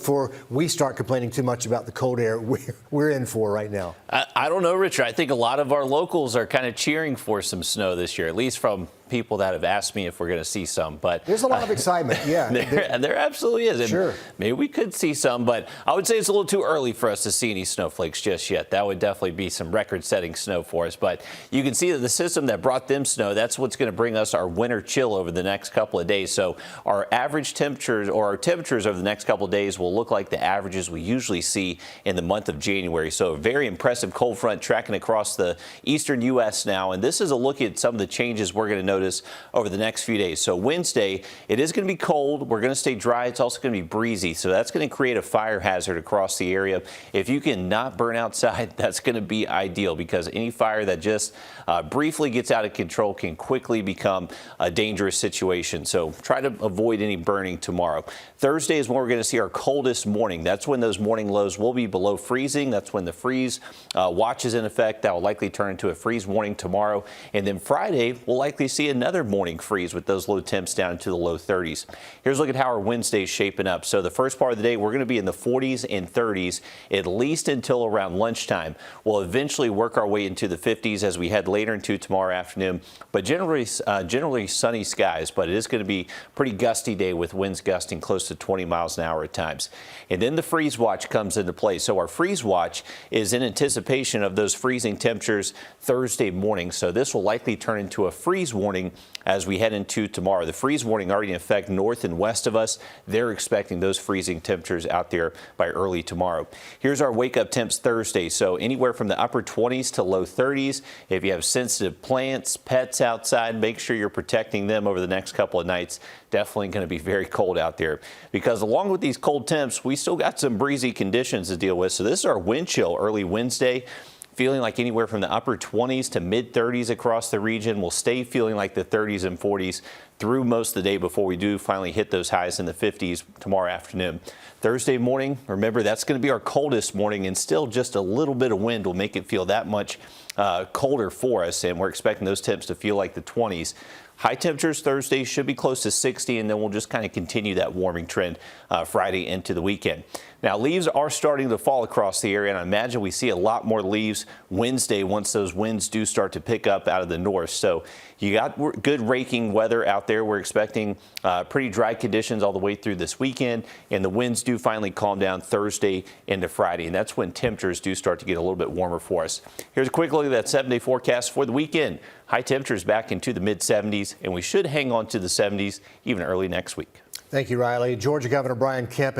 before we start complaining too much about the cold air we're in for right now? I don't know, Richard. I think a lot of our locals are kind of cheering for some snow this year, at least from people that have asked me if we're going to see some. But there's a lot of excitement, yeah. There absolutely is. And sure. Maybe we could see some, but I would say it's a little too early for us to see any snowflakes just yet. That would definitely be some record-setting snow for us. But you can see that the system that brought them snow, that's what's going to bring us our winter chill over the next couple of days. So our average temperatures, or our temperatures over the next couple of days, will look like the averages we usually see in the month of January. So a very impressive cold front tracking across the eastern U.S. now. And this is a look at some of the changes we're going to notice over the next few days. So Wednesday, it is going to be cold. We're going to stay dry. It's also going to be breezy. So that's going to create a fire hazard across the area. If you can not burn outside, that's going to be ideal, because any fire that just briefly gets out of control can quickly become a dangerous situation. So try to avoid any burning tomorrow. Thursday is when we're going to see our coldest morning. That's when those morning lows will be below freezing. That's when the freeze watch is in effect. That will likely turn into a freeze warning tomorrow. And then Friday, we'll likely see another morning freeze with those low temps down to the low 30s. Here's a look at how our Wednesday is shaping up. So the first part of the day, we're going to be in the 40s and 30s, at least until around lunchtime. We'll eventually work our way into the 50s as we head later into tomorrow afternoon. But generally sunny skies, but it is going to be pretty gusty day with winds gusting close to 20 miles an hour at times. And then the freeze watch comes into play. So our freeze watch is in anticipation of those freezing temperatures Thursday morning. So this will likely turn into a freeze warning as we head into tomorrow. The freeze warning already in effect north and west of us. They're expecting those freezing temperatures out there by early tomorrow. Here's our wake up temps Thursday. So anywhere from the upper 20s to low 30s. If you have sensitive plants, pets outside, make sure you're protecting them over the next couple of nights. Definitely going to be very cold out there, because along with these cold temps, we still got some breezy conditions to deal with. So this is our wind chill early Wednesday. Feeling like anywhere from the upper 20s to mid 30s across the region. We'll stay feeling like the 30s and 40s through most of the day before we do finally hit those highs in the 50s tomorrow afternoon. Thursday morning, remember, that's going to be our coldest morning, and still just a little bit of wind will make it feel that much colder for us, and we're expecting those temps to feel like the 20s. High temperatures Thursday should be close to 60, and then we'll just kind of continue that warming trend Friday into the weekend. Now, leaves are starting to fall across the area, and I imagine we see a lot more leaves Wednesday once those winds do start to pick up out of the north. So you got good raking weather out there. We're expecting pretty dry conditions all the way through this weekend, and the winds do finally calm down Thursday into Friday, and that's when temperatures do start to get a little bit warmer for us. Here's a quick look at that 7-day forecast for the weekend. High temperatures back into the mid 70s, and we should hang on to the 70s even early next week. Thank you, Riley. Georgia Governor Brian Kemp.